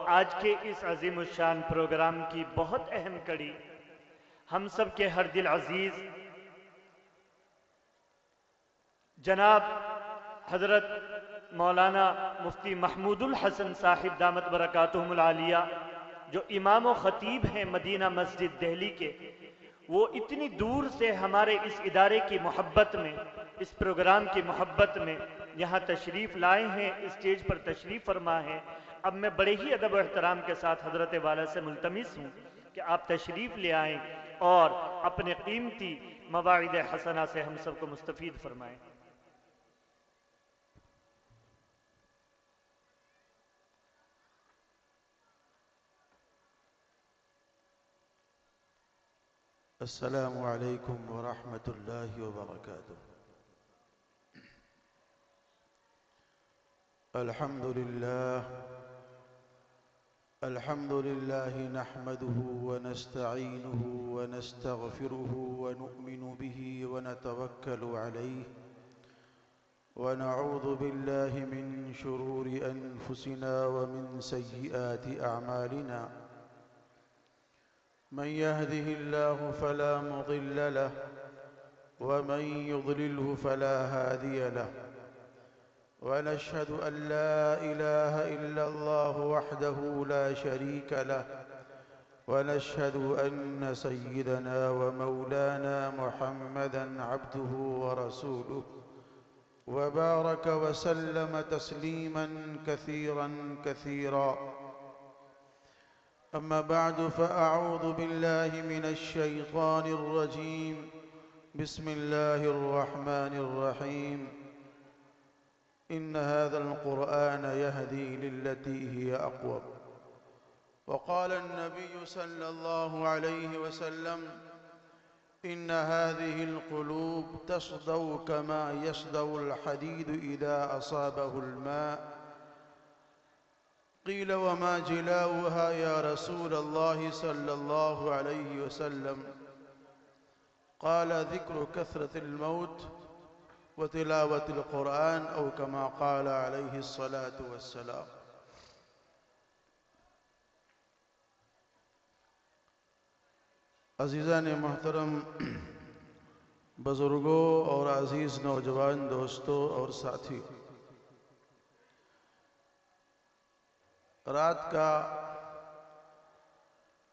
آج کے اس عظیم الشان پروگرام کی بہت اہم کڑی ہم سب کے ہر دل عزیز جناب حضرت مولانا مفتی محمود الحسن صاحب دامت برکاتہم العالیہ جو امام و خطیب ہیں مدینہ مسجد دہلی کے، وہ اتنی دور سے ہمارے اس ادارے کی محبت میں، اس پروگرام کی محبت میں یہاں تشریف لائے ہیں، اسٹیج پر تشریف فرما ہیں۔ اب میں بڑے ہی ادب و احترام کے ساتھ حضرت والا سے ملتمس ہوں کہ آپ تشریف لے آئیں اور اپنے قیمتی مواعظ حسنہ سے ہم سب کو مستفید فرمائیں۔ السلام علیکم ورحمۃ اللہ وبرکاتہ۔ الحمد للہ نحمده ونستعینه ونستغفره ونؤمن به ونتوکل علیہ ونعوذ باللہ من شرور انفسنا ومن سیئات اعمالنا، من يهده الله فلا مضل له ومن يضلله فلا هادي له، ونشهد أن لا إله إلا الله وحده لا شريك له، ونشهد أن سيدنا ومولانا محمدا عبده ورسوله، وبارك وسلم تسليما كثيرا كثيرا. أما بعد فأعوذ بالله من الشيطان الرجيم، بسم الله الرحمن الرحيم. إن هذا القرآن يهدي للتي هي أقوم. وقال النبي صلى الله عليه وسلم: إن هذه القلوب تصدو كما يصدو الحديد إذا أصابه الماء. قيل وما جلاؤها يا رسول الله صلى الله عليه وسلم؟ قال: ذكر كثرة الموت وتلاوة القرآن، أو كما قال عليه الصلاة والسلام. عزیزان محترم، بزرگوں اور عزیز نوجوان دوستوں اور ساتھی، رات کا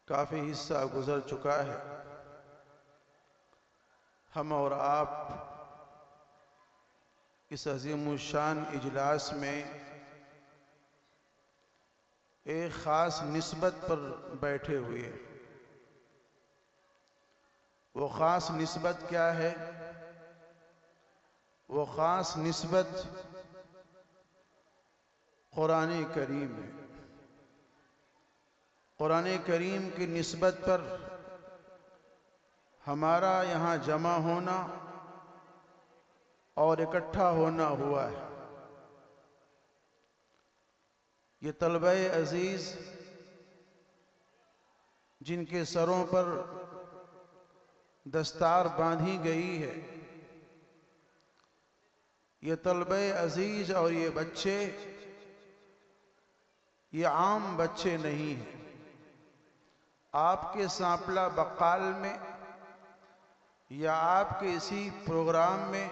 کافی حصہ گزر چکا ہے۔ ہم اور آپ اس عظیم الشان اجلاس میں ایک خاص نسبت پر بیٹھے ہوئے ہیں۔ وہ خاص نسبت کیا ہے؟ وہ خاص نسبت قرآن کریم ہے۔ قرآن کریم کی نسبت پر ہمارا یہاں جمع ہونا اور اکٹھا ہونا ہوا ہے۔ یہ طلبہ عزیز جن کے سروں پر دستار باندھی گئی ہے، یہ طلبہ عزیز اور یہ بچے، یہ عام بچے نہیں ہیں۔ آپ کے سانپلہ بقال میں یا آپ کے اسی پروگرام میں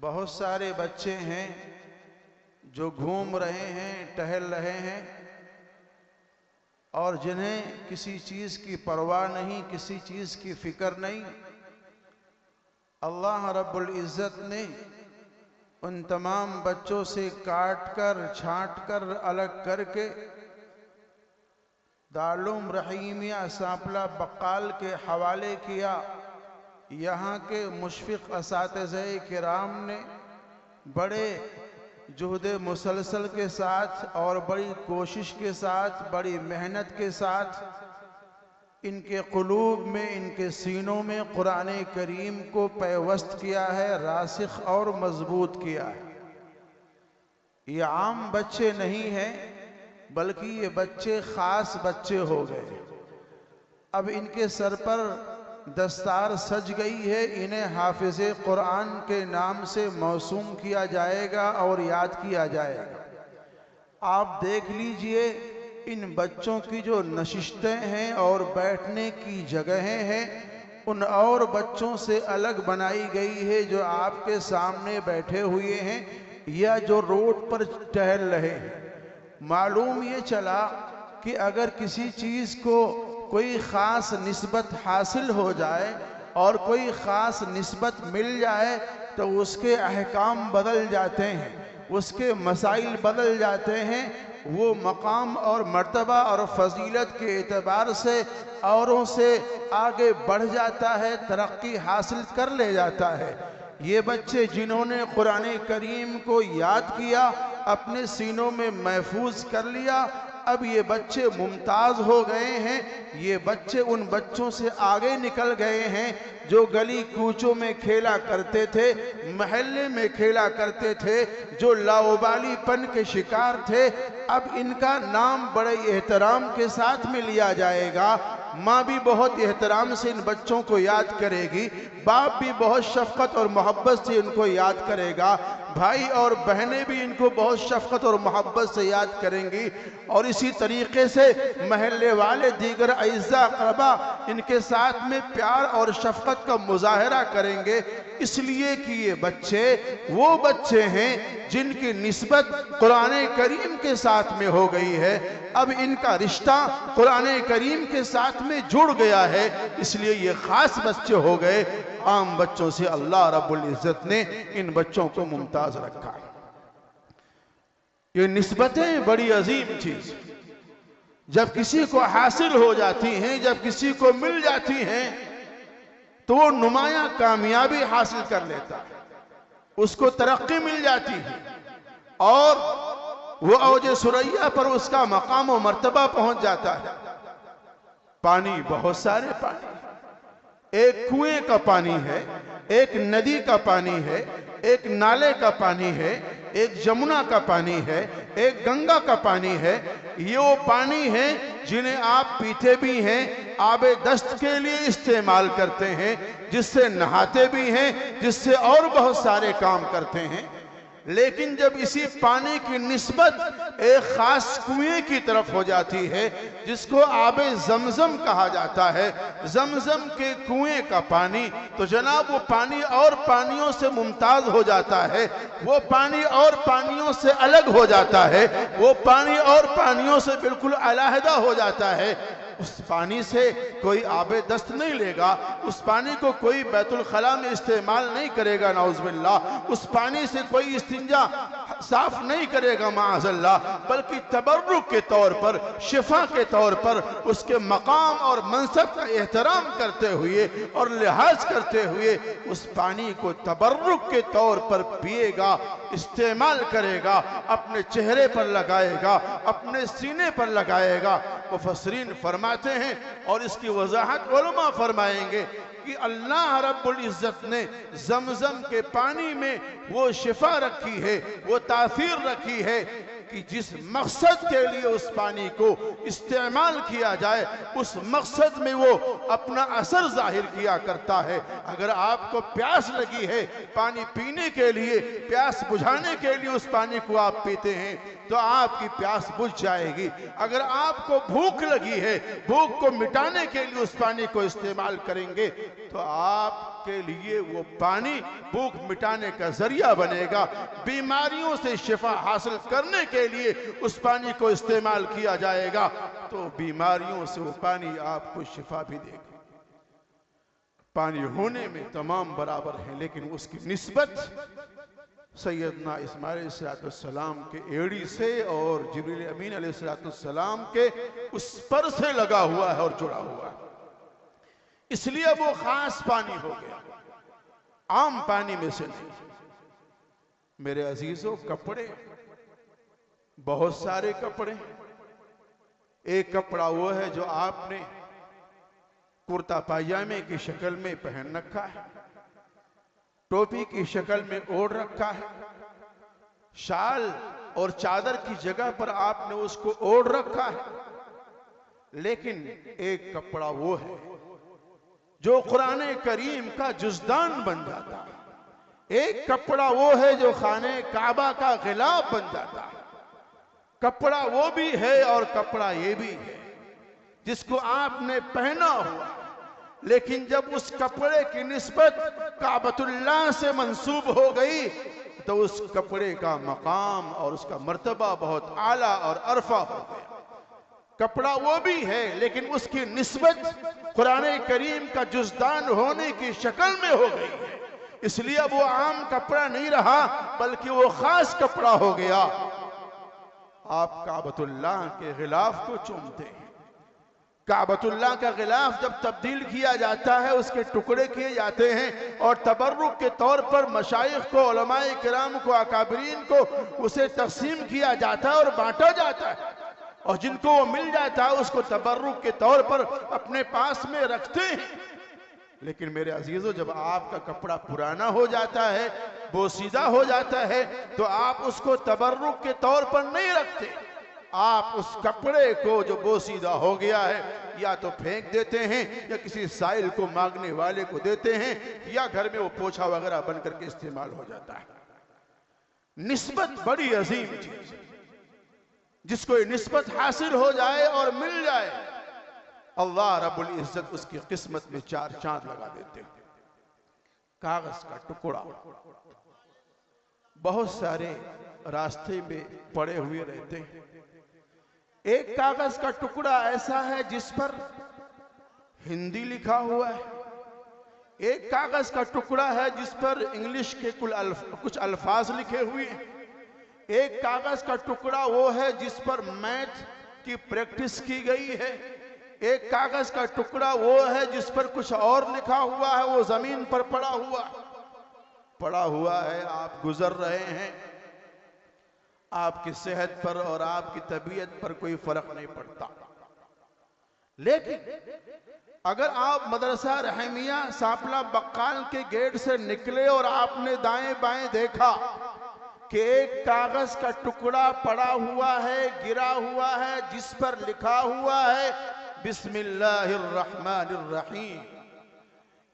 بہت سارے بچے ہیں جو گھوم رہے ہیں، ٹہل رہے ہیں، اور جنہیں کسی چیز کی پرواہ نہیں، کسی چیز کی فکر نہیں۔ اللہ رب العزت نے ان تمام بچوں سے کاٹ کر، چھانٹ کر، الگ کر کے دارالعلوم رحیمیہ سانپلہ بقال کے حوالے کیا۔ یہاں کے مشفق اساتذہ کرام نے بڑے جہد مسلسل کے ساتھ اور بڑی کوشش کے ساتھ، بڑی محنت کے ساتھ ان کے قلوب میں، ان کے سینوں میں قرآن کریم کو پیوست کیا ہے، راسخ اور مضبوط کیا ہے۔ یہ عام بچے نہیں ہیں، بلکہ یہ بچے خاص بچے ہو گئے۔ اب ان کے سر پر دستار سج گئی ہے، انہیں حافظ قرآن کے نام سے موسوم کیا جائے گا اور یاد کیا جائے گا۔ آپ دیکھ لیجئے ان بچوں کی جو نشستیں ہیں اور بیٹھنے کی جگہیں ہیں ان اور بچوں سے الگ بنائی گئی ہے جو آپ کے سامنے بیٹھے ہوئے ہیں یا جو روڈ پر ٹہل رہے ہیں۔ معلوم یہ چلا کہ اگر کسی چیز کو کوئی خاص نسبت حاصل ہو جائے اور کوئی خاص نسبت مل جائے تو اس کے احکام بدل جاتے ہیں، اس کے مسائل بدل جاتے ہیں، وہ مقام اور مرتبہ اور فضیلت کے اعتبار سے اوروں سے آگے بڑھ جاتا ہے، ترقی حاصل کر لے جاتا ہے۔ یہ بچے جنہوں نے قرآن کریم کو یاد کیا، اپنے سینوں میں محفوظ کر لیا، اب یہ بچے ممتاز ہو گئے ہیں۔ یہ بچے ان بچوں سے آگے نکل گئے ہیں جو گلی کوچوں میں کھیلا کرتے تھے، محلے میں کھیلا کرتے تھے، جو لاؤبالی پن کے شکار تھے۔ اب ان کا نام بڑے احترام کے ساتھ میں لیا جائے گا۔ ماں بھی بہت احترام سے ان بچوں کو یاد کرے گی، باپ بھی بہت شفقت اور محبت سے ان کو یاد کرے گا، بھائی اور بہنیں بھی ان کو بہت شفقت اور محبت سے یاد کریں گی، اور اسی طریقے سے محلے والے دیگر اعزاء اقربا ان کے ساتھ میں پیار اور شفقت کا مظاہرہ کریں گے، اس لیے کہ یہ بچے وہ بچے ہیں جن کی نسبت قرآن کریم کے ساتھ میں ہو گئی ہے۔ اب ان کا رشتہ قرآن کریم کے ساتھ میں جڑ گیا ہے، اس لیے یہ خاص بچے ہو گئے۔ عام بچوں سے اللہ رب العزت نے ان بچوں کو ممتاز رکھا۔ یہ نسبتیں بڑی عظیم چیز، جب کسی کو حاصل ہو جاتی ہیں، جب کسی کو مل جاتی ہیں تو وہ نمایاں کامیابی حاصل کر لیتا ہے، اس کو ترقی مل جاتی ہے، اور وہ اوج ثریا پر اس کا مقام و مرتبہ پہنچ جاتا ہے۔ پانی بہت سارے پانی، ایک کنویں کا پانی ہے، ایک ندی کا پانی ہے، ایک نالے کا پانی ہے، ایک جمنا کا پانی ہے، ایک گنگا کا پانی ہے۔ یہ وہ پانی ہیں جنہیں آپ پیتے بھی ہیں، آب دست کے لیے استعمال کرتے ہیں، جس سے نہاتے بھی ہیں، جس سے اور بہت سارے کام کرتے ہیں۔ لیکن جب اسی پانی کی نسبت ایک خاص کنویں کی طرف ہو جاتی ہے جس کو آب زمزم کہا جاتا ہے، زمزم کے کنویں کا پانی، تو جناب وہ پانی اور پانیوں سے ممتاز ہو جاتا ہے، وہ پانی اور پانیوں سے الگ ہو جاتا ہے، وہ پانی اور پانیوں سے بالکل علیحدہ ہو جاتا ہے۔ اس پانی سے کوئی آب دست نہیں لے گا، اس پانی کو کوئی بیت الخلاء میں استعمال نہیں کرے گا نعوذ باللہ، اس پانی سے کوئی استنجا صاف نہیں کرے گا معاذ اللہ، بلکہ تبرک کے طور پر، شفا کے طور پر، اس کے مقام اور منصب کا احترام کرتے ہوئے اور لحاظ کرتے ہوئے اس پانی کو تبرک کے طور پر پیے گا، استعمال کرے گا، اپنے چہرے پر لگائے گا، اپنے سینے پر لگائے گا۔ مفسرین فرماتے ہیں اور اس کی وضاحت علماء فرمائیں گے کہ اللہ رب العزت نے زمزم کے پانی میں وہ شفا رکھی ہے، وہ تاثیر رکھی ہے کہ جس مقصد کے لیے اس پانی کو استعمال کیا جائے اس مقصد میں وہ اپنا اثر ظاہر کیا کرتا ہے۔ اگر آپ کو پیاس لگی ہے پانی پینے کے لیے، پیاس بجھانے کے لیے اس پانی کو آپ پیتے ہیں تو آپ کی پیاس بجھ جائے گی۔ اگر آپ کو بھوک لگی ہے، بھوک کو مٹانے کے لیے اس پانی کو استعمال کریں گے تو آپ کے لیے وہ پانی بھوک مٹانے کا ذریعہ بنے گا۔ بیماریوں سے شفا حاصل کرنے کے لیے اس پانی کو استعمال کیا جائے گا تو بیماریوں سے وہ پانی آپ کو شفا بھی دے گا۔ پانی ہونے میں تمام برابر ہیں، لیکن اس کی نسبت سیدنا اسماعیل علیہ السلام کے ایڑی سے اور جبریل امین علیہ السلام کے اس پر سے لگا ہوا ہے اور جڑا ہوا ہے، اس لیے وہ خاص پانی ہو گیا، عام پانی میں سے نہیں۔ میرے عزیزوں، کپڑے بہت سارے کپڑے، ایک کپڑا وہ ہے جو آپ نے کرتا پائجامے کی شکل میں پہن رکھا ہے، ٹوپی کی شکل میں اوڑھ رکھا ہے، شال اور چادر کی جگہ پر آپ نے اس کو اوڑھ رکھا ہے۔ لیکن ایک کپڑا وہ ہے جو قرآن کریم کا جزدان بن جاتا ہے، ایک کپڑا وہ ہے جو خانہ کعبہ کا غلاف بن جاتا ہے۔ کپڑا وہ بھی ہے اور کپڑا یہ بھی ہے جس کو آپ نے پہنا ہوا، لیکن جب اس کپڑے کی نسبت کعبۃ اللہ سے منسوب ہو گئی تو اس کپڑے کا مقام اور اس کا مرتبہ بہت اعلیٰ اور عرفہ ہو گیا۔ کپڑا وہ بھی ہے لیکن اس کی نسبت قرآن کریم کا جزدان ہونے کی شکل میں ہو گئی ہے، اس لیے اب وہ عام کپڑا نہیں رہا بلکہ وہ خاص کپڑا ہو گیا۔ آپ کعبۃ اللہ کے غلاف کو چومتے ہیں، کعبۃ اللہ کا غلاف جب تبدیل کیا جاتا ہے، اس کے ٹکڑے کیے جاتے ہیں اور تبرک کے طور پر مشائخ کو، علماء کرام کو، اکابرین کو اسے تقسیم کیا جاتا ہے اور بانٹا جاتا ہے، اور جن کو وہ مل جاتا ہے اس کو تبرک کے طور پر اپنے پاس میں رکھتے ہیں۔ لیکن میرے عزیزو، جب آپ کا کپڑا پرانا ہو جاتا ہے، بوسیدہ ہو جاتا ہے، تو آپ اس کو تبرک کے طور پر نہیں رکھتے، آپ اس کپڑے کو جو بوسیدہ ہو گیا ہے یا تو پھینک دیتے ہیں یا کسی سائل کو مانگنے والے کو دیتے ہیں یا گھر میں وہ پوچھا وغیرہ بن کر کے استعمال ہو جاتا ہے۔ نسبت بڑی عظیم چیز ہے، جس کو یہ نسبت حاصل ہو جائے اور مل جائے، اللہ رب العزت اس کی قسمت میں 4 چاند لگا دیتے ہیں۔ کاغذ کا ٹکڑا بہت سارے راستے میں پڑے ہوئے رہتے ہیں۔ ایک کاغذ کا ٹکڑا ایسا ہے جس پر ہندی لکھا ہوا ہے، ایک کاغذ کا ٹکڑا ہے جس پر انگلش کے کچھ الفاظ لکھے ہوئے ہیں، ایک کاغذ کا ٹکڑا وہ ہے جس پر میتھ کی پریکٹس کی گئی ہے، ایک کاغذ کا ٹکڑا وہ ہے جس پر کچھ اور لکھا ہوا ہے، وہ زمین پر پڑا ہوا ہے۔ آپ گزر رہے ہیں، آپ کی صحت پر اور آپ کی طبیعت پر کوئی فرق نہیں پڑتا، لیکن اگر آپ مدرسہ رحیمیہ ساپلہ بقال کے گیٹ سے نکلے اور آپ نے دائیں بائیں دیکھا کہ ایک کاغذ کا ٹکڑا پڑا ہوا ہے، گرا ہوا ہے، جس پر لکھا ہوا ہے بسم اللہ الرحمن الرحیم،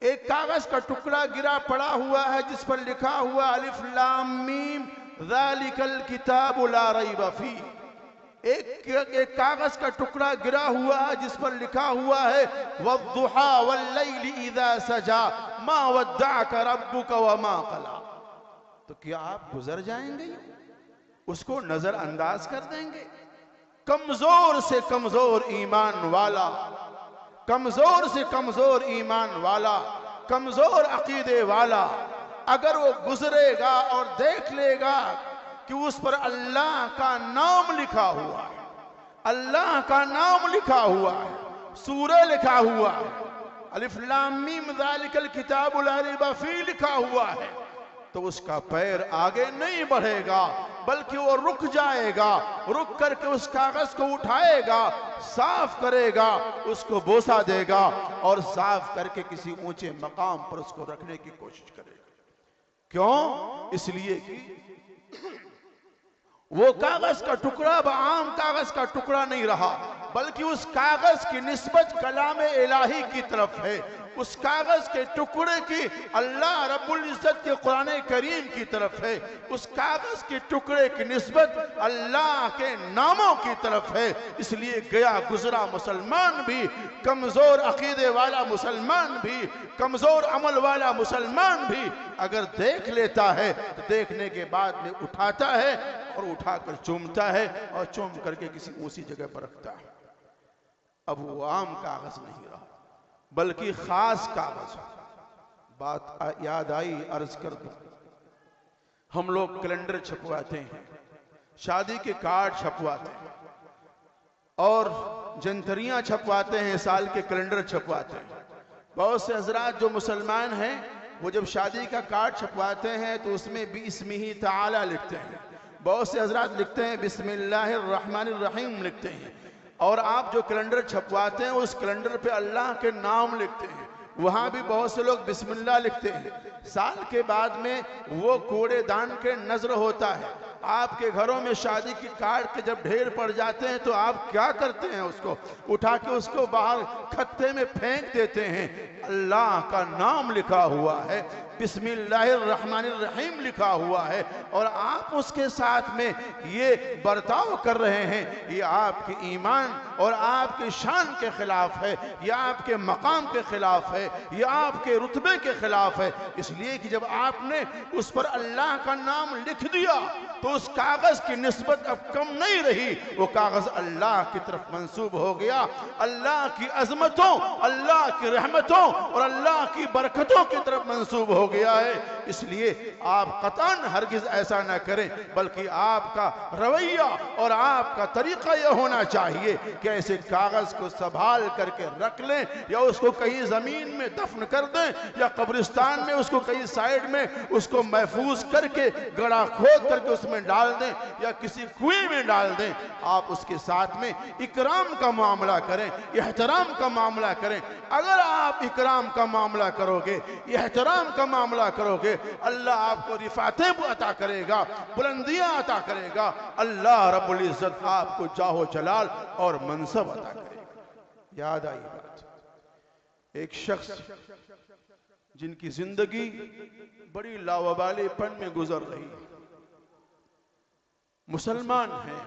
ایک کاغذ کا ٹکڑا گرا پڑا ہوا ہے جس پر لکھا ہوا الف لام میم ذالک الکتاب لا ریب فیہ، ایک کاغذ کا ٹکڑا گرا ہوا ہے جس پر لکھا ہوا ہے والضحی واللیل اذا سجا ما ودعک ربک وما قلی۔ تو کیا آپ گزر جائیں گے، اس کو نظر انداز کر دیں گے؟ کمزور سے کمزور ایمان والا، کمزور سے کمزور ایمان والا، کمزور عقیدے والا اگر وہ گزرے گا اور دیکھ لے گا کہ اس پر اللہ کا نام لکھا ہوا ہے، اللہ کا نام لکھا ہوا ہے، سورہ لکھا ہوا ہے، الف لام میم ذالک الکتاب لا ریب فیہ لکھا ہوا ہے، تو اس کا پیر آگے نہیں بڑھے گا بلکہ وہ رک جائے گا، رک کر کے اس کاغذ کو اٹھائے گا، صاف کرے گا، اس کو بوسہ دے گا اور صاف کر کے کسی اونچے مقام پر اس کو رکھنے کی کوشش کرے گا۔ کیوں؟ اس لیے کہ وہ کاغذ کا ٹکڑا عام کاغذ کا ٹکڑا نہیں رہا بلکہ اس کاغذ کی نسبت کلام الہی کی طرف ہے، اس کاغذ کے ٹکڑے کی اللہ رب العزت کے قرآن کریم کی طرف ہے، اس کاغذ کے ٹکڑے کی نسبت اللہ کے ناموں کی طرف ہے۔ اس لیے گیا گزرا مسلمان بھی، کمزور عقیدے والا مسلمان بھی، کمزور عمل والا مسلمان بھی اگر دیکھ لیتا ہے تو دیکھنے کے بعد میں اٹھاتا ہے اور اٹھا کر چومتا ہے اور چوم کر کے کسی اسی جگہ پر رکھتا ہے۔ اب وہ عام کاغذ نہیں رہا بلکہ خاص کاغذ۔ بات یاد آئی، عرض کر دوں، ہم لوگ کیلنڈر چھپواتے ہیں، شادی کے کارڈ چھپواتے ہیں اور جنتریاں چھپواتے ہیں، سال کے کیلنڈر چھپواتے ہیں۔ بہت سے حضرات جو مسلمان ہیں وہ جب شادی کا کارڈ چھپواتے ہیں تو اس میں بِاسْمِهِ تعالی لکھتے ہیں، بہت سے حضرات لکھتے ہیں بسم اللہ الرحمن الرحیم لکھتے ہیں، اور آپ جو کیلنڈر چھپواتے ہیں اس کیلنڈر پہ اللہ کے نام لکھتے ہیں، وہاں بھی بہت سے لوگ بسم اللہ لکھتے ہیں۔ سال کے بعد میں وہ کوڑے دان کے نظر ہوتا ہے، آپ کے گھروں میں شادی کی کارڈ کے جب ڈھیر پڑ جاتے ہیں تو آپ کیا کرتے ہیں؟ اس کو اٹھا کے اس کو باہر کھتے میں پھینک دیتے ہیں۔ اللہ کا نام لکھا ہوا ہے، بسم اللہ الرحمن الرحیم لکھا ہوا ہے، اور آپ اس کے ساتھ میں یہ برتاؤ کر رہے ہیں، یہ آپ کے ایمان اور آپ کی شان کے خلاف ہے، یہ آپ کے مقام کے خلاف ہے، یہ آپ کے رتبے کے خلاف ہے۔ اس لیے کہ جب آپ نے اس پر اللہ کا نام لکھ دیا تو اس کاغذ کی نسبت اب کم نہیں رہی، وہ کاغذ اللہ کی طرف منسوب ہو گیا، اللہ کی عظمتوں، اللہ کی رحمتوں اور اللہ کی برکتوں کی طرف منسوب ہو گیا ہے۔ اس لیے آپ قطعاً ہرگز ایسا نہ کریں، بلکہ آپ کا رویہ اور آپ کا طریقہ یہ ہونا چاہیے کہ ایسے کاغذ کو سنبھال کر کے رکھ لیں، یا اس کو کہیں زمین میں دفن کر دیں، یا قبرستان میں اس کو کہیں سائیڈ میں اس کو محفوظ کر کے گڑھا کھود کر کے اس میں ڈال دیں، یا کسی کنویں میں ڈال دیں۔ آپ اس کے ساتھ میں اکرام کا معاملہ کریں، احترام کا معاملہ کریں۔ اگر آپ اکرام کا معاملہ کرو گے، احترام کا معاملہ کرو گے، اللہ آپ کو رفعتیں عطا کرے گا، بلندیاں عطا کرے گا، اللہ رب العزت آپ کو جاہ و جلال اور منصب عطا کرے گا۔ یاد آئی بات، ایک شخص جن کی زندگی بڑی لاوبالی پن میں گزر رہی ہے، مسلمان ہیں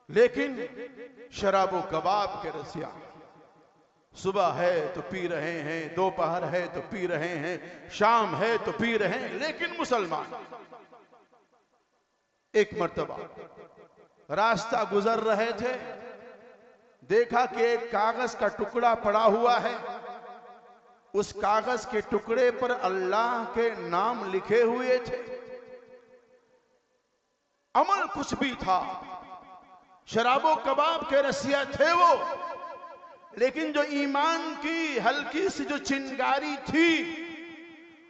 لیکن شراب و کباب کے رسیا، صبح ہے تو پی رہے ہیں، دوپہر ہے تو پی رہے ہیں، شام ہے تو پی رہے ہیں، لیکن مسلمان۔ ایک مرتبہ راستہ گزر رہے تھے، دیکھا کہ ایک کاغذ کا ٹکڑا پڑا ہوا ہے، اس کاغذ کے ٹکڑے پر اللہ کے نام لکھے ہوئے تھے، عمل کچھ بھی تھا، شراب و کباب کے رسیا تھے وہ، لیکن جو ایمان کی ہلکی سی جو چنگاری تھی،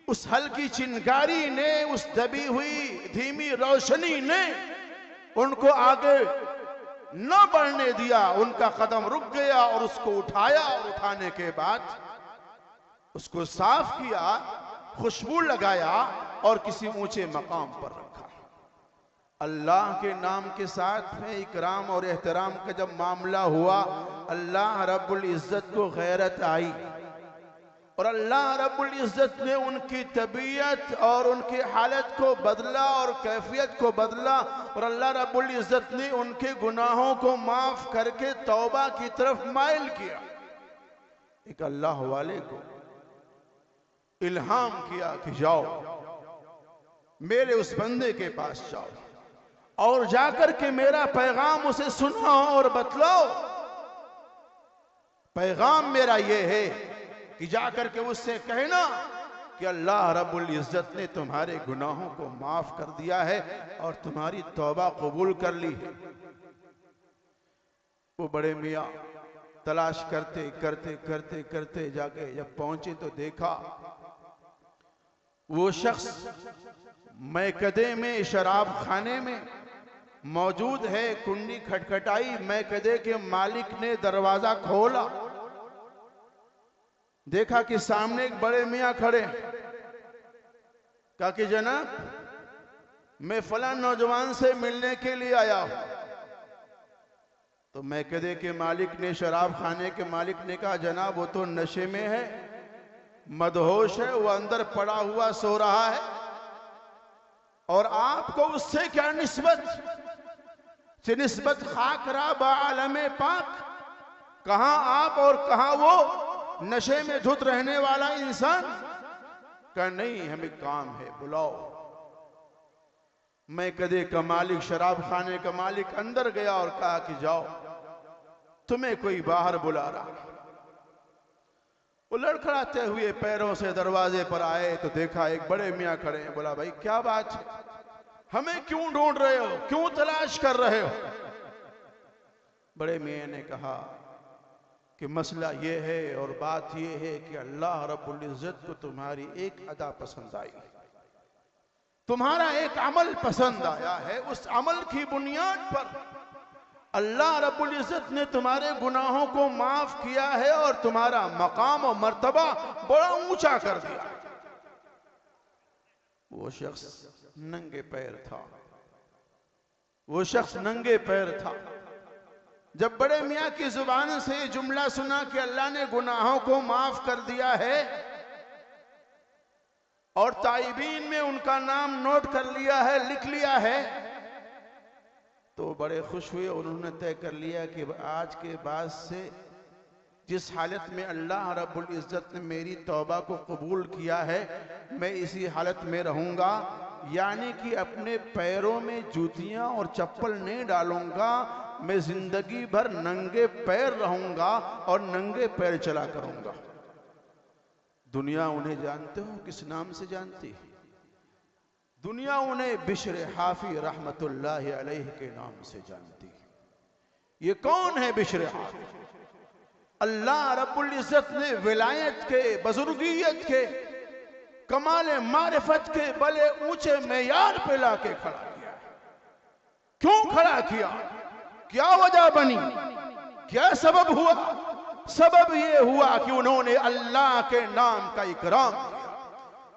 اس ہلکی چنگاری نے، اس دبی ہوئی دھیمی روشنی نے ان کو آگے نہ بڑھنے دیا، ان کا قدم رک گیا، اور اس کو اٹھایا، اور اٹھانے کے بعد اس کو صاف کیا، خوشبو لگایا اور کسی اونچے مقام پر رکھا۔ اللہ کے نام کے ساتھ میں اکرام اور احترام کا جب معاملہ ہوا، اللہ رب العزت کو غیرت آئی، اور اللہ رب العزت نے ان کی طبیعت اور ان کی حالت کو بدلا اور کیفیت کو بدلا، اور اللہ رب العزت نے ان کے گناہوں کو معاف کر کے توبہ کی طرف مائل کیا۔ ایک اللہ والے کو الہام کیا کہ جاؤ میرے اس بندے کے پاس جاؤ، اور جا کر کے میرا پیغام اسے سناؤ اور بتلاؤ۔ پیغام میرا یہ ہے کہ جا کر کے اس سے کہنا کہ اللہ رب العزت نے تمہارے گناہوں کو معاف کر دیا ہے اور تمہاری توبہ قبول کر لی ہے۔ وہ بڑے میاں تلاش کرتے کرتے کرتے کرتے جا کے جب پہنچے تو دیکھا وہ شخص میکدے میں، شراب خانے میں موجود ہے۔ کنڈی کھٹکھٹائی، میکدے کے مالک نے دروازہ کھولا، دیکھا کہ سامنے ایک بڑے میاں کھڑے، کہا کہ جناب میں فلاں نوجوان سے ملنے کے لیے آیا ہوں۔ تو میکدے کے مالک نے، شراب خانے کے مالک نے کہا جناب وہ تو نشے میں ہے، مدہوش ہے، وہ اندر پڑا ہوا سو رہا ہے، اور آپ کو اس سے کیا نسبت؟ سے نسبت خاک را با عالم پاک، کہاں آپ اور کہاں وہ نشے میں دھت رہنے والا انسان؟ کہا نہیں ہمیں کام ہے، بلاؤ۔ میکدے کا مالک، شراب خانے کا مالک اندر گیا اور کہا کہ جاؤ تمہیں کوئی باہر بلا رہا۔ وہ لڑکھڑاتے ہوئے پیروں سے دروازے پر آئے تو دیکھا ایک بڑے میاں کھڑے ہیں۔ بولا بھائی کیا بات ہے، ہمیں کیوں ڈھونڈ رہے ہو، کیوں تلاش کر رہے ہو؟ بڑے میاں نے کہا کہ مسئلہ یہ ہے اور بات یہ ہے کہ اللہ رب العزت کو تمہاری ایک ادا پسند آئی، تمہارا ایک عمل پسند آیا ہے، اس عمل کی بنیاد پر اللہ رب العزت نے تمہارے گناہوں کو معاف کیا ہے اور تمہارا مقام و مرتبہ بڑا اونچا کر دیا۔ وہ شخص ننگے پیر تھا، وہ شخص ننگے پیر تھا۔ جب بڑے میاں کی زبان سے یہ جملہ سنا کہ اللہ نے گناہوں کو معاف کر دیا ہے، اور تائبین میں ان کا نام نوٹ کر لیا ہے، لکھ لیا ہے، تو بڑے خوش ہوئے اور انہوں نے طے کر لیا کہ آج کے بعد سے جس حالت میں اللہ رب العزت نے میری توبہ کو قبول کیا ہے میں اسی حالت میں رہوں گا، یعنی کہ اپنے پیروں میں جوتیاں اور چپل نہیں ڈالوں گا، میں زندگی بھر ننگے پیر رہوں گا اور ننگے پیر چلا کروں گا۔ دنیا انہیں جانتے ہو کس نام سے جانتی ہے؟ دنیا انہیں بشر حافی رحمت اللہ علیہ کے نام سے جانتی ہے۔ یہ کون ہے بشر حافی؟ اللہ رب العزت نے ولایت کے، بزرگیت کے، کمال معرفت کے بڑے اونچے معیار پہ لا کے کھڑا کیا۔ کیوں کھڑا کیا؟ کیا وجہ بنی؟ کیا سبب ہوا؟ سبب یہ ہوا کہ انہوں نے اللہ کے نام کا اکرام کیا،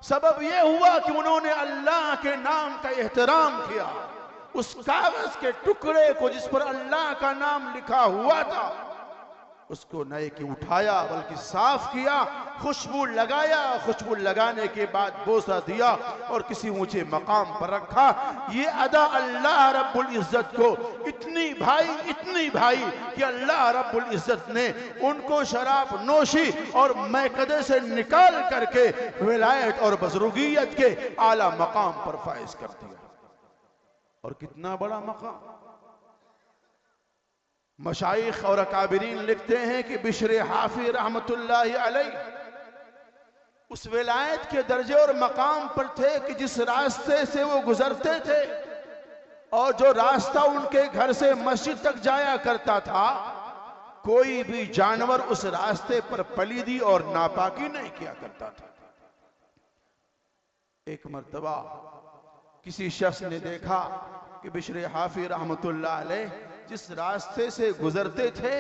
سبب یہ ہوا کہ انہوں نے اللہ کے نام کا احترام کیا۔ اس کاغذ کے ٹکڑے کو جس پر اللہ کا نام لکھا ہوا تھا اس کو نئے کہ اٹھایا بلکہ صاف کیا، خوشبو لگایا، خوشبو لگانے کے بعد بوسہ دیا اور کسی اونچے مقام پر رکھا۔ یہ ادا اللہ رب العزت کو اتنی بھائی کہ اللہ رب العزت نے ان کو شراب نوشی اور میکدے سے نکال کر کے ولایت اور بزرگیت کے اعلیٰ مقام پر فائز کر دیا۔ اور کتنا بڑا مقام! مشائخ اور اکابرین لکھتے ہیں کہ بشر حافی رحمت اللہ علیہ اس ولایت کے درجے اور مقام پر تھے کہ جس راستے سے وہ گزرتے تھے اور جو راستہ ان کے گھر سے مسجد تک جایا کرتا تھا، کوئی بھی جانور اس راستے پر پلیدی اور ناپاکی نہیں کیا کرتا تھا۔ ایک مرتبہ کسی شخص نے دیکھا کہ بشر حافی رحمت اللہ علیہ جس راستے سے گزرتے تھے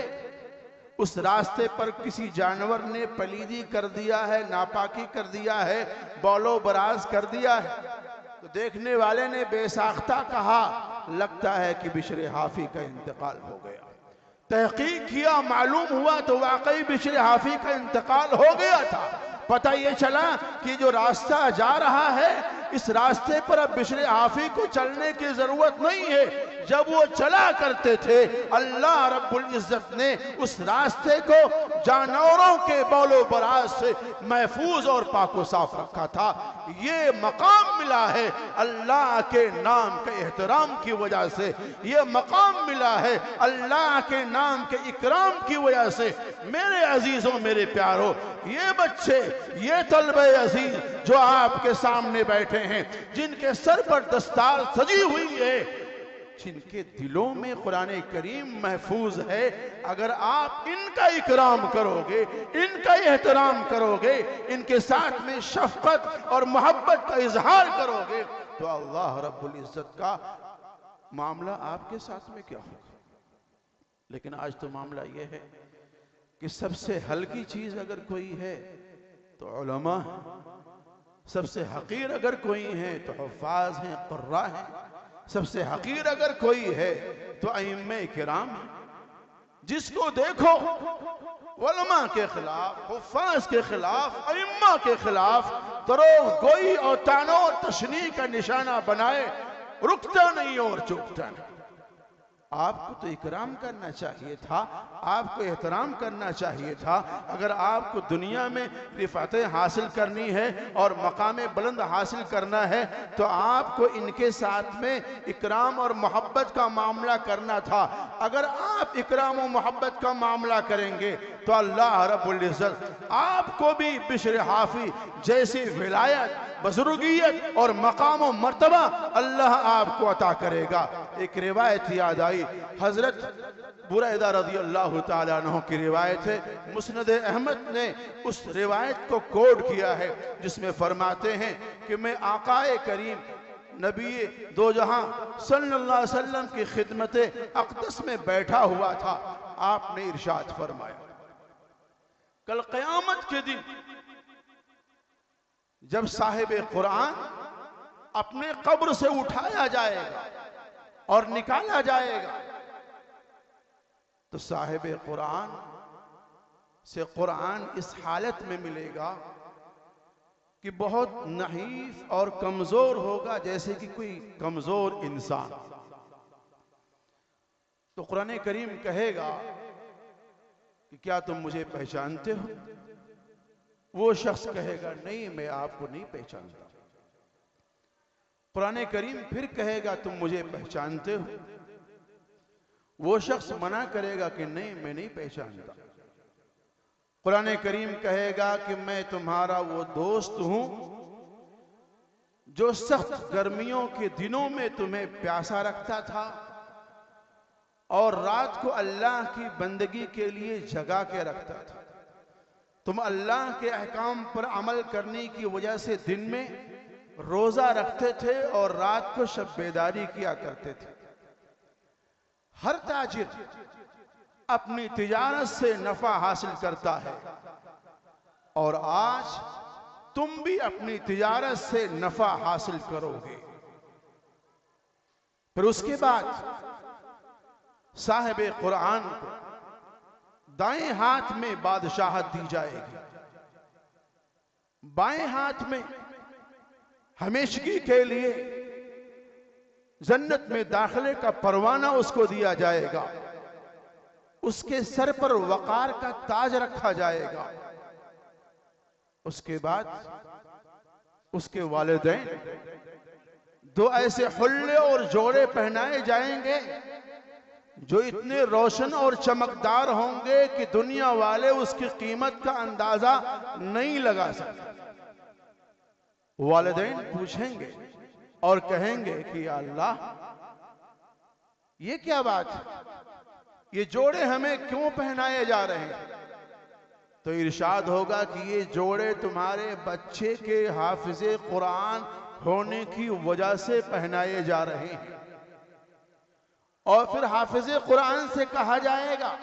اس راستے پر کسی جانور نے پلیدی کر دیا ہے، ناپاکی کر دیا ہے، بول و براز کر دیا ہے۔ تو دیکھنے والے نے بے ساختہ کہا لگتا ہے کہ بشر حافی کا انتقال ہو گیا۔ تحقیق کیا، معلوم ہوا تو واقعی بشر حافی کا انتقال ہو گیا تھا۔ پتہ یہ چلا کہ جو راستہ جا رہا ہے اس راستے پر اب بشر حافی کو چلنے کی ضرورت نہیں ہے۔ جب وہ چلا کرتے تھے اللہ رب العزت نے اس راستے کو جانوروں کے بول و براز سے محفوظ اور پاک و صاف رکھا تھا۔ یہ مقام ملا ہے اللہ کے نام کے احترام کی وجہ سے، یہ مقام ملا ہے اللہ کے نام کے اکرام کی وجہ سے۔ میرے عزیزوں، میرے پیاروں، یہ بچے، یہ طلبہ عزیز جو آپ کے سامنے بیٹھے ہیں، جن کے سر پر دستار سجی ہوئی ہے، جن کے دلوں میں قرآن کریم محفوظ ہے، اگر آپ ان کا اکرام کرو گے، ان کا احترام کرو گے، ان کے ساتھ میں شفقت اور محبت کا اظہار کرو گے تو اللہ رب العزت کا معاملہ آپ کے ساتھ میں کیا ہوگا۔ لیکن آج تو معاملہ یہ ہے کہ سب سے ہلکی چیز اگر کوئی ہے تو علماء ہیں، سب سے حقیر اگر کوئی ہے تو حفاظ ہیں، قراء ہیں، سب سے حقیر اگر کوئی ہے تو ائمہ کرام ہیں۔ جس کو دیکھو علماء کے خلاف، حفاظ کے خلاف، ائمہ کے خلاف دروغ گوئی اور طعنوں اور تشنیع کا نشانہ بنائے، رکتا نہیں اور چکتا نہیں۔ آپ کو تو اکرام کرنا چاہیے تھا، آپ کو احترام کرنا چاہیے تھا۔ اگر آپ کو دنیا میں رفعتیں حاصل کرنی ہے اور مقام بلند حاصل کرنا ہے تو آپ کو ان کے ساتھ میں اکرام اور محبت کا معاملہ کرنا تھا۔ اگر آپ اکرام و محبت کا معاملہ کریں گے تو اللہ رب العزت آپ کو بھی بشر حافی جیسی ولایت، بزرگیت اور مقام و مرتبہ اللہ آپ کو عطا کرے گا۔ ایک روایت یاد آئی، حضرت بریدہ رضی اللہ تعالیٰ عنہ کی روایت ہے، مسند احمد نے اس روایت کو کوڈ کیا ہے جس میں فرماتے ہیں کہ میں آقا کریم نبی دو جہاں صلی اللہ علیہ وسلم کی خدمت اقدس میں بیٹھا ہوا تھا۔ آپ نے ارشاد فرمایا کل قیامت کے دن جب صاحب قرآن اپنے قبر سے اٹھایا جائے گا اور نکالا جائے گا تو صاحب قرآن سے قرآن اس حالت میں ملے گا کہ بہت نحیف اور کمزور ہوگا، جیسے کہ کوئی کمزور انسان. تو قرآن کریم کہے گا کہ کیا تم مجھے پہچانتے ہو؟ وہ شخص کہے گا نہیں، میں آپ کو نہیں پہچانتا. قرآن کریم پھر کہے گا تم مجھے پہچانتے ہو؟ وہ شخص منع کرے گا کہ نہیں، میں نہیں پہچانتا. قرآن کریم کہے گا کہ میں تمہارا وہ دوست ہوں جو سخت گرمیوں کے دنوں میں تمہیں پیاسا رکھتا تھا اور رات کو اللہ کی بندگی کے لیے جگا کے رکھتا تھا. تم اللہ کے احکام پر عمل کرنے کی وجہ سے دن میں روزہ رکھتے تھے اور رات کو شب بیداری کیا کرتے تھے. ہر تاجر اپنی تجارت سے نفع حاصل کرتا ہے، اور آج تم بھی اپنی تجارت سے نفع حاصل کرو گے. پھر اس کے بعد صاحب قرآن کو دائیں ہاتھ میں بادشاہت دی جائے گی، بائیں ہاتھ میں ہمیشگی کے لیے جنت میں داخلے کا پروانہ اس کو دیا جائے گا. اس کے سر پر وقار کا تاج رکھا جائے گا. اس کے بعد اس کے والدین دو ایسے حلے اور جوڑے پہنائے جائیں گے جو اتنے روشن اور چمکدار ہوں گے کہ دنیا والے اس کی قیمت کا اندازہ نہیں لگا سکتے. والدین پوچھیں گے اور کہیں گے کہ یا اللہ، یہ کیا بات ہے؟ یہ جوڑے ہمیں کیوں پہنائے جا رہے ہیں؟ تو ارشاد ہوگا کہ یہ جوڑے تمہارے بچے کے حافظ قرآن ہونے کی وجہ سے پہنائے جا رہے ہیں. اور پھر حافظ قرآن سے کہا جائے گا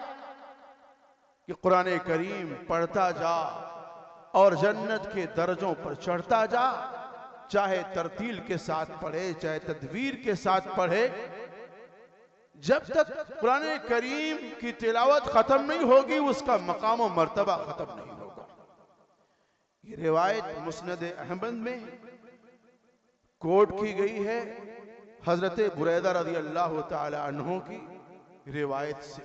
کہ قرآن کریم پڑھتا جا اور جنت کے درجوں پر چڑھتا جا، چاہے ترتیل کے ساتھ پڑھے چاہے تدویر کے ساتھ پڑھے، جب تک قرآن کریم کی تلاوت ختم نہیں ہوگی اس کا مقام و مرتبہ ختم نہیں ہوگا. یہ روایت مسند احمد میں کوٹ کی گئی ہے حضرت بریدہ رضی اللہ تعالی عنہ کی روایت سے.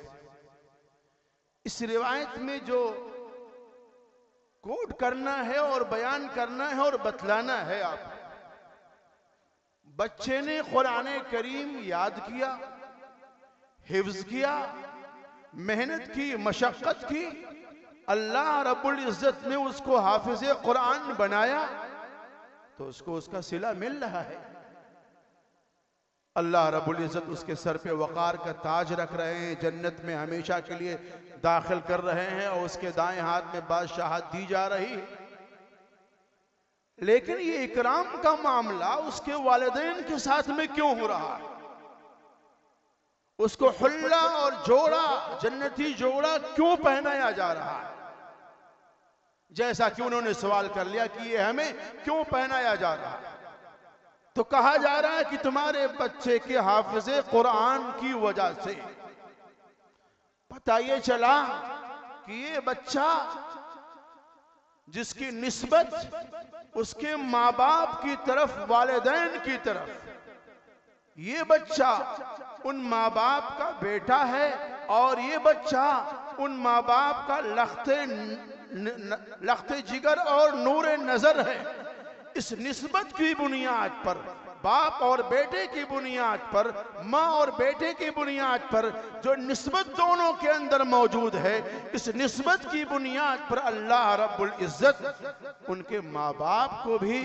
اس روایت میں جو کوٹ کرنا ہے اور بیان کرنا ہے اور بتلانا ہے، آپ بچے نے قرآن کریم یاد کیا، حفظ کیا، محنت کی، مشقت کی، اللہ رب العزت نے اس کو حافظ قرآن بنایا، تو اس کو اس کا صلہ مل رہا ہے. اللہ رب العزت اس کے سر پہ وقار کا تاج رکھ رہے ہیں، جنت میں ہمیشہ کے لیے داخل کر رہے ہیں، اور اس کے دائیں ہاتھ میں بادشاہت دی جا رہی ہے. لیکن یہ اکرام کا معاملہ اس کے والدین کے ساتھ میں کیوں ہو رہا ہے؟ اس کو حلہ اور جوڑا، جنتی جوڑا کیوں پہنایا جا رہا ہے؟ جیسا کہ انہوں نے سوال کر لیا کہ یہ ہمیں کیوں پہنایا جا رہا ہے، تو کہا جا رہا ہے کہ تمہارے بچے کے حافظ قرآن کی وجہ سے پتہ یہ چلا کہ یہ بچہ جس کی نسبت اس کے ماں باپ کی طرف، والدین کی طرف، یہ بچہ ان ماں باپ کا بیٹا ہے، اور یہ بچہ ان ماں باپ کا لخت جگر اور نور نظر ہے. اس نسبت کی بنیاد پر، باپ اور بیٹے کی بنیاد پر، ماں اور بیٹے کی بنیاد پر جو نسبت دونوں کے اندر موجود ہے، اس نسبت کی بنیاد پر اللہ رب العزت ان کے ماں باپ کو بھی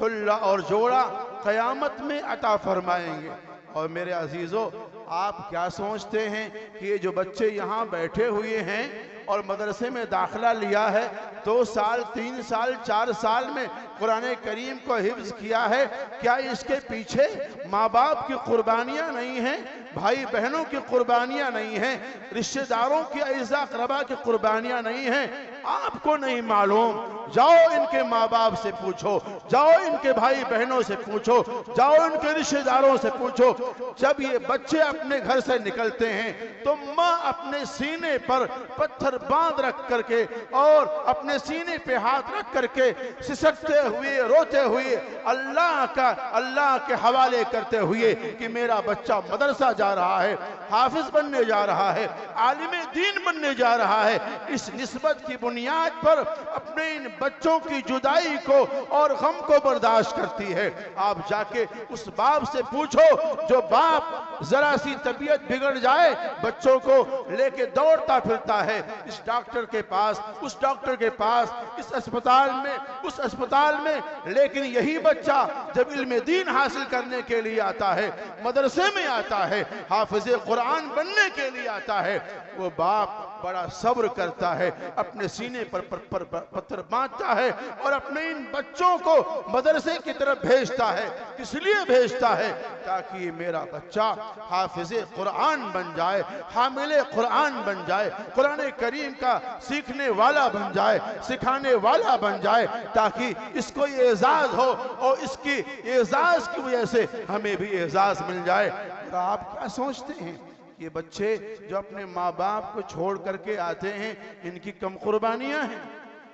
حلہ اور جوڑا قیامت میں عطا فرمائیں گے. اور میرے عزیزو، آپ کیا سوچتے ہیں کہ یہ جو بچے یہاں بیٹھے ہوئے ہیں اور مدرسے میں داخلہ لیا ہے، 2 سال 3 سال 4 سال میں قرآن کریم کو حفظ کیا ہے، کیا اس کے پیچھے ماں باپ کی قربانیاں نہیں ہیں، بھائی بہنوں کی قربانیاں نہیں ہیں، رشتہ داروں کی اعزاء اقربا کی قربانیاں نہیں ہیں؟ آپ کو نہیں معلوم؟ جاؤ ان کے ماں باپ سے پوچھو، جاؤ ان کے بھائی بہنوں سے پوچھو، جاؤ ان کے رشتہ داروں سے پوچھو. جب یہ بچے اپنے گھر سے نکلتے ہیں تو ماں اپنے سینے پر پتھر باندھ رکھ کر کے اور اپنے سینے پہ ہاتھ رکھ کر کے سسکتے ہوئے روتے ہوئے اللہ کے حوالے کرتے ہوئے کہ میرا بچہ مدرسہ جا رہا ہے، حافظ بننے جا رہا ہے، عالم دین بننے جا رہا ہے، اس نسبت کی بنیاد پر اپنے ان بچوں کی جدائی کو اور غم کو برداشت کرتی ہے۔ آپ جا کے اس باپ سے پوچھو، جو باپ ذرا سی طبیعت بگڑ جائے بچوں کو لے کے دوڑتا پھرتا ہے اس ڈاکٹر کے پاس، اس ڈاکٹر کے پاس، اس اسپتال میں، اس اسپتال میں، لیکن یہی بچہ جب علم دین حاصل کرنے کے لیے آتا ہے، مدرسے میں آتا ہے، حافظ قرآن بننے کے لیے آتا ہے، وہ باپ بڑا صبر کرتا ہے، اپنے سینے پر پتھر باندھتا ہے اور اپنے ان بچوں کو مدرسے کی طرف بھیجتا ہے۔ اس لیے بھیجتا ہے تاکہ یہ میرا بچہ حافظ قرآن بن جائے، حامل قرآن بن جائے، قرآن کریم کا سیکھنے والا بن جائے، سکھانے والا بن جائے، تاکہ اس کو یہ اعزاز ہو اور اس کی اعزاز کی وجہ سے ہمیں بھی اعزاز مل جائے۔ اور آپ کیا سوچتے ہیں؟ یہ بچے جو اپنے ماں باپ کو چھوڑ کر کے آتے ہیں، ان کی کم قربانیاں ہیں؟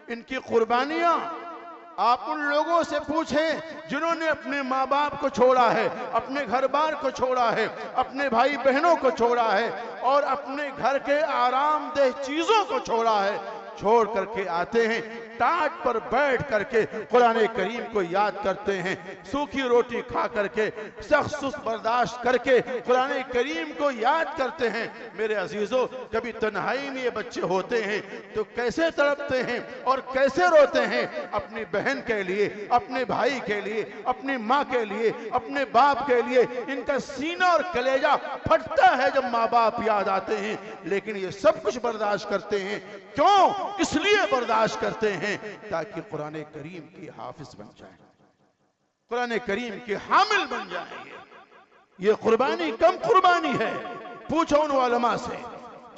ان کی قربانیاں آپ ان لوگوں سے پوچھیں جنہوں نے اپنے ماں باپ کو چھوڑا ہے، اپنے گھر بار کو چھوڑا ہے، اپنے بھائی بہنوں کو چھوڑا ہے اور اپنے گھر کے آرام دہ چیزوں کو چھوڑا ہے، چھوڑ کر کے آتے ہیں، ٹاٹ پر بیٹھ کر کے قرآن کریم کو یاد کرتے ہیں، سوکھی روٹی کھا کر کے، سخت سست برداشت کر کے قرآن کریم کو یاد کرتے ہیں۔ میرے عزیزو، کبھی تنہائی میں یہ بچے ہوتے ہیں تو کیسے تڑپتے ہیں اور کیسے روتے ہیں اپنی بہن کے لیے، اپنے بھائی کے لیے، اپنی ماں کے لیے، اپنے باپ کے لیے۔ ان کا سینہ اور کلیجہ پھٹتا ہے جب ماں باپ یاد آتے ہیں، لیکن یہ سب کچھ برداشت کرتے ہیں۔ کیوں؟ اس لیے برداشت کرتے ہیں تاکہ قرآن کریم کی حافظ بن جائیں، قرآن کریم کے حامل بن جائیں۔ یہ قربانی کم قربانی ہے؟ پوچھو ان علماء سے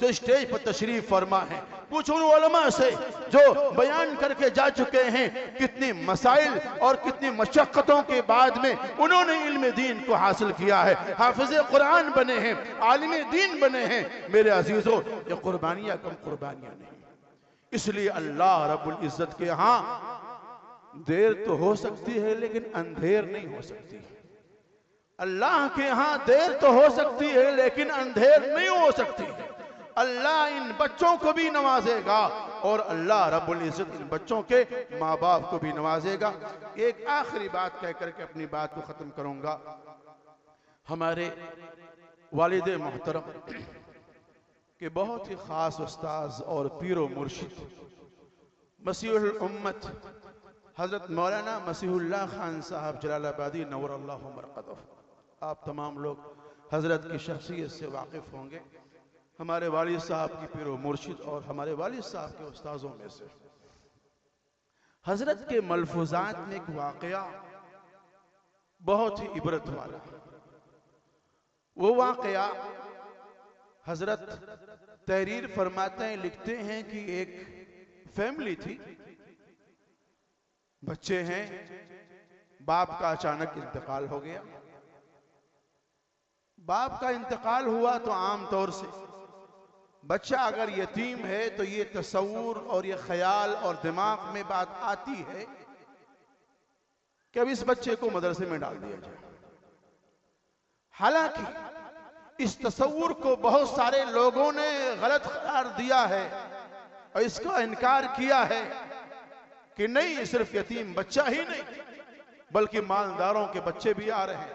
جو اسٹیج پر تشریف فرما ہے، پوچھو ان علماء سے جو بیان کر کے جا چکے ہیں کتنی مسائل اور کتنی مشقتوں کے بعد میں انہوں نے علم دین کو حاصل کیا ہے، حافظ قرآن بنے ہیں، عالم دین بنے ہیں۔ میرے عزیزو، یہ قربانیاں کم قربانیاں نہیں۔ اس لیے اللہ رب العزت کے ہاں دیر تو ہو سکتی ہے لیکن اندھیر نہیں ہو سکتی۔ اللہ کے ہاں دیر تو ہو سکتی ہے لیکن اندھیر نہیں ہو سکتی۔ اللہ ان بچوں کو بھی نوازے گا اور اللہ رب العزت ان بچوں کے ماں باپ کو بھی نوازے گا۔ ایک آخری بات کہہ کر کے اپنی بات کو ختم کروں گا۔ ہمارے والد محترم کہ بہت ہی خاص استاذ اور پیر و مرشد مسیح الامت حضرت مولانا مسیح اللہ خان صاحب جلال آبادی نور اللہ مرقدہ، آپ تمام لوگ حضرت کی شخصیت سے واقف ہوں گے۔ ہمارے والد صاحب کی پیر و مرشد اور ہمارے والد صاحب کے استاذوں میں سے حضرت کے ملفوظات میں ایک واقعہ بہت ہی عبرت والا۔ وہ واقعہ حضرت تحریر فرماتے ہیں، لکھتے ہیں کہ ایک فیملی تھی، بچے ہیں، باپ کا اچانک انتقال ہو گیا۔ باپ کا انتقال ہوا تو عام طور سے بچہ اگر یتیم ہے تو یہ تصور اور یہ خیال اور دماغ میں بات آتی ہے کہ اب اس بچے کو مدرسے میں ڈال دیا جائے۔ حالانکہ اس تصور کو بہت سارے لوگوں نے غلط قرار دیا ہے اور اس کا انکار کیا ہے کہ نہیں، صرف یتیم بچہ ہی نہیں بلکہ مالداروں کے بچے بھی آ رہے ہیں،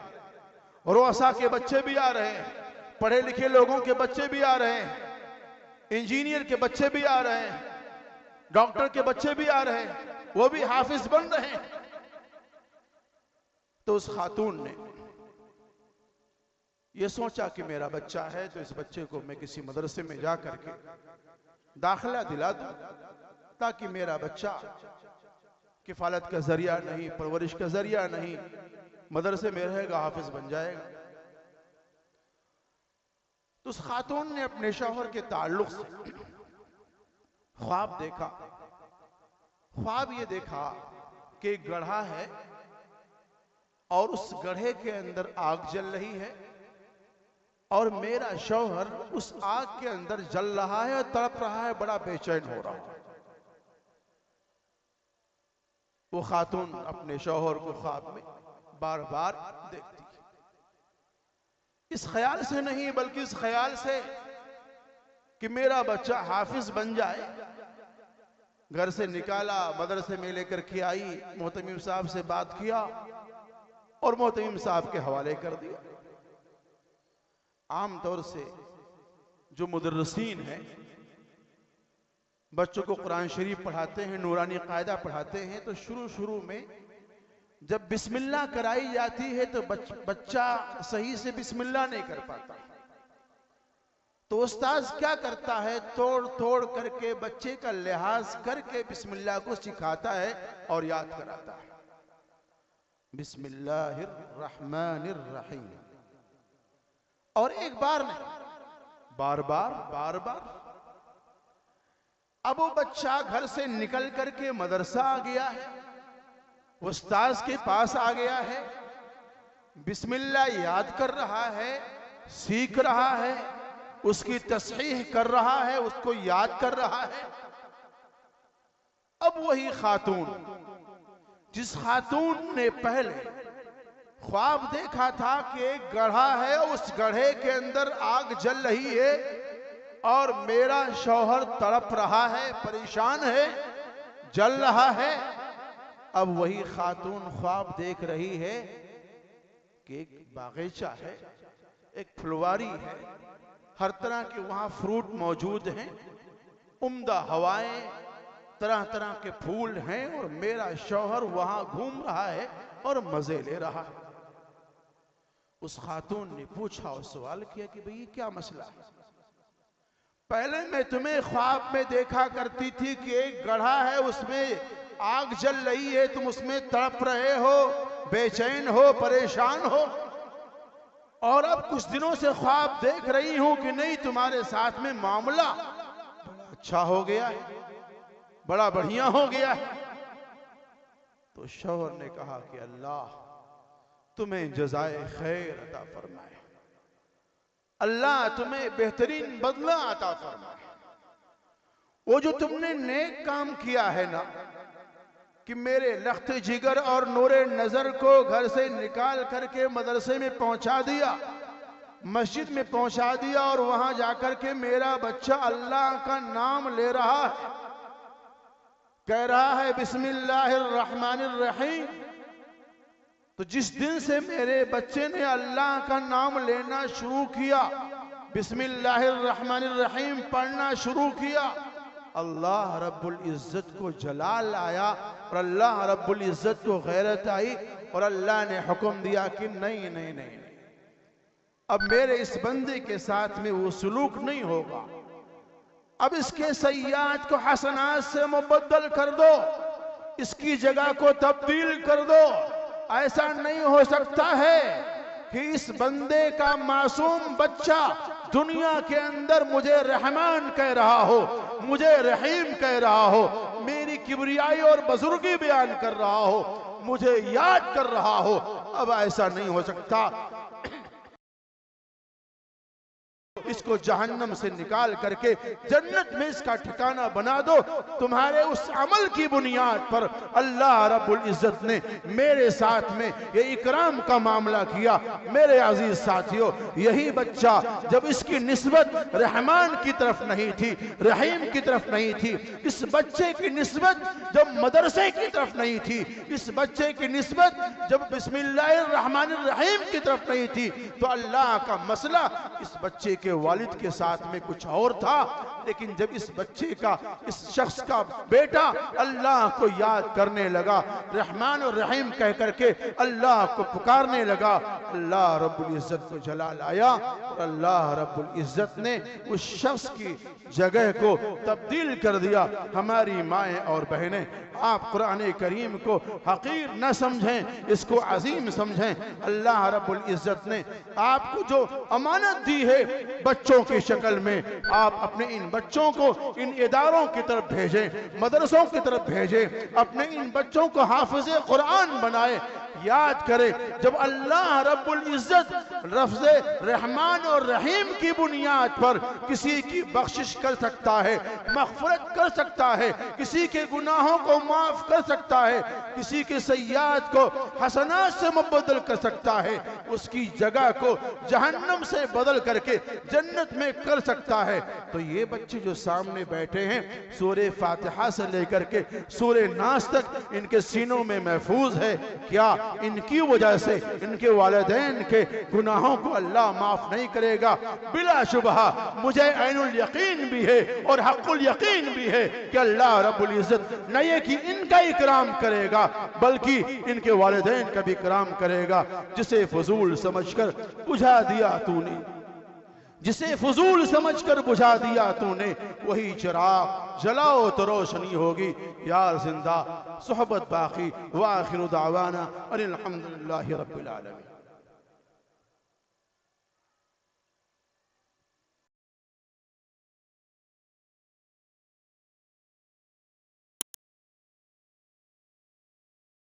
رؤساء کے بچے بھی آ رہے ہیں، پڑھے لکھے لوگوں کے بچے بھی آ رہے ہیں، انجینئر کے بچے بھی آ رہے ہیں، ڈاکٹر کے بچے بھی آ رہے ہیں، وہ بھی حافظ بن رہے ہیں۔ تو اس خاتون نے یہ سوچا کہ میرا بچہ ہے تو اس بچے کو میں کسی مدرسے میں جا کر کے داخلہ دلا دوں تاکہ میرا بچہ کفالت کا ذریعہ نہیں، پرورش کا ذریعہ نہیں، مدرسے میں رہے گا، حافظ بن جائے گا۔ تو اس خاتون نے اپنے شوہر کے تعلق سے خواب دیکھا۔ خواب یہ دیکھا کہ ایک گڑھا ہے اور اس گڑھے کے اندر آگ جل رہی ہے اور میرا شوہر اس آگ کے اندر جل رہا ہے اور تڑپ رہا ہے، بڑا بے چین ہو رہا ہے۔ وہ خاتون اپنے شوہر کو خواب میں بار بار دیکھتی ہے، اس خیال سے نہیں بلکہ اس خیال سے کہ میرا بچہ حافظ بن جائے۔ گھر سے نکالا، مدرسے میں لے کر کے آئی، محتمم صاحب سے بات کیا اور محتمم صاحب کے حوالے کر دیا۔ عام طور سے جو مدرسین ہیں بچوں کو قرآن شریف پڑھاتے ہیں، نورانی قاعدہ پڑھاتے ہیں، تو شروع میں جب بسم اللہ کرائی جاتی ہے تو بچہ صحیح سے بسم اللہ نہیں کر پاتا، تو استاذ کیا کرتا ہے، توڑ کر کے بچے کا لحاظ کر کے بسم اللہ کو سکھاتا ہے اور یاد کراتا ہے۔ بسم اللہ الرحمن الرحیم، اور ایک بار نہیں، بار بار۔ اب وہ بچہ گھر سے نکل کر کے مدرسہ آ گیا ہے، استاذ کے پاس آ گیا ہے، بسم اللہ یاد کر رہا ہے، سیکھ رہا ہے، اس کی تصحیح کر رہا ہے، اس کو یاد کر رہا ہے۔ اب وہی خاتون، جس خاتون نے پہلے خواب دیکھا تھا کہ ایک گڑھا ہے، اس گڑھے کے اندر آگ جل رہی ہے اور میرا شوہر تڑپ رہا ہے، پریشان ہے، جل رہا ہے، اب وہی خاتون خواب دیکھ رہی ہے کہ ایک باغیچہ ہے، ایک پھلواری ہے، ہر طرح کے وہاں فروٹ موجود ہیں، عمدہ ہوائیں، طرح طرح کے پھول ہیں، اور میرا شوہر وہاں گھوم رہا ہے اور مزے لے رہا ہے۔ اس خاتون نے پوچھا اور سوال کیا کہ بھئی یہ کیا مسئلہ ہے؟ پہلے میں تمہیں خواب میں دیکھا کرتی تھی کہ ایک گڑھا ہے، اس میں آگ جل رہی ہے، تم اس میں تڑپ رہے ہو، بے چین ہو، پریشان ہو، اور اب کچھ دنوں سے خواب دیکھ رہی ہوں کہ نہیں، تمہارے ساتھ میں معاملہ بڑا اچھا ہو گیا ہے، بڑا بڑھیا ہو گیا ہے۔ تو شوہر نے کہا کہ اللہ تمہیں جزائے خیر عطا فرمائے، اللہ تمہیں بہترین بدلہ عطا فرمائے۔ وہ جو تم نے نیک کام کیا ہے نا، کہ میرے لخت جگر اور نور نظر کو گھر سے نکال کر کے مدرسے میں پہنچا دیا، مسجد میں پہنچا دیا، اور وہاں جا کر کے میرا بچہ اللہ کا نام لے رہا ہے، کہہ رہا ہے بسم اللہ الرحمن الرحیم، تو جس دن سے میرے بچے نے اللہ کا نام لینا شروع کیا، بسم اللہ الرحمن الرحیم پڑھنا شروع کیا، اللہ رب العزت کو جلال آیا، اور اللہ رب العزت کو غیرت آئی، اور اللہ نے حکم دیا کہ نہیں، اب میرے اس بندے کے ساتھ میں وہ سلوک نہیں ہوگا، اب اس کے سیئات کو حسنات سے مبدل کر دو، اس کی جگہ کو تبدیل کر دو۔ ایسا نہیں ہو سکتا ہے کہ اس بندے کا معصوم بچہ دنیا کے اندر مجھے رحمان کہہ رہا ہو، مجھے رحیم کہہ رہا ہو، میری کبریائی اور بزرگی بیان کر رہا ہو، مجھے یاد کر رہا ہو، اب ایسا نہیں ہو سکتا۔ اس کو جہنم سے نکال کر کے جنت میں اس کا ٹھکانہ بنا دو۔ تمہارے اس عمل کی بنیاد پر اللہ رب العزت نے میرے ساتھ میں یہ اکرام کا معاملہ کیا۔ میرے عزیز ساتھیوں، یہی بچہ جب اس کی نسبت رحمان کی طرف نہیں تھی، رحیم کی طرف نہیں تھی، اس بچے کی نسبت جب مدرسے کی طرف نہیں تھی، اس بچے کی نسبت جب بسم اللہ الرحمن الرحیم کی طرف نہیں تھی، تو اللہ کا مسئلہ اس بچے کے والد کے ساتھ میں کچھ اور تھا۔ لیکن جب اس بچے کا، اس شخص کا بیٹا اللہ کو یاد کرنے لگا، رحمان اور رحیم کہہ کر کے اللہ کو پکارنے لگا، اللہ رب العزت کو جلال آیا، اور اللہ رب العزت نے اس شخص کی جگہ کو تبدیل کر دیا۔ ہماری مائیں اور بہنیں، آپ قرآن کریم کو حقیر نہ سمجھیں، اس کو عظیم سمجھیں۔ اللہ رب العزت نے آپ کو جو امانت دی ہے بچوں کی شکل میں، آپ اپنے ان بچوں کو ان اداروں کی طرف بھیجیں، مدرسوں کی طرف بھیجیں، اپنے ان بچوں کو حافظ قرآن بنائیں، یاد کریں جب اللہ رب العزت لفظ رحمان اور رحیم کی بنیاد پر کسی کی بخشش کر سکتا ہے، مغفرت کر سکتا ہے، کسی کے گناہوں کو معاف کر سکتا ہے، کسی کے سیئات کو حسنات سے مبدل کر سکتا ہے، اس کی جگہ کو جہنم سے بدل کر کے جنت میں کر سکتا ہے، تو یہ بچے جو سامنے بیٹھے ہیں سورہ فاتحہ سے لے کر کے سورہ ناس تک ان کے سینوں میں محفوظ ہے، کیا ان کی وجہ سے ان کے والدین کے گناہوں کو اللہ معاف نہیں کرے گا؟ بلا شبہ مجھے عین الیقین بھی ہے اور حق الیقین بھی ہے کہ اللہ رب العزت نہ یہ کہ ان کا اکرام کرے گا بلکہ ان کے والدین کا بھی اکرام کرے گا۔ جسے فضول سمجھ کر بجھا دیا تو نے، جسے فضول سمجھ کر بجھا دیا تو نے، وہی چراغ جلاؤ تو روشنی ہوگی، یار زندہ صحبت باقی۔ وآخر دعوانا ان الحمدللہ رب العالمین۔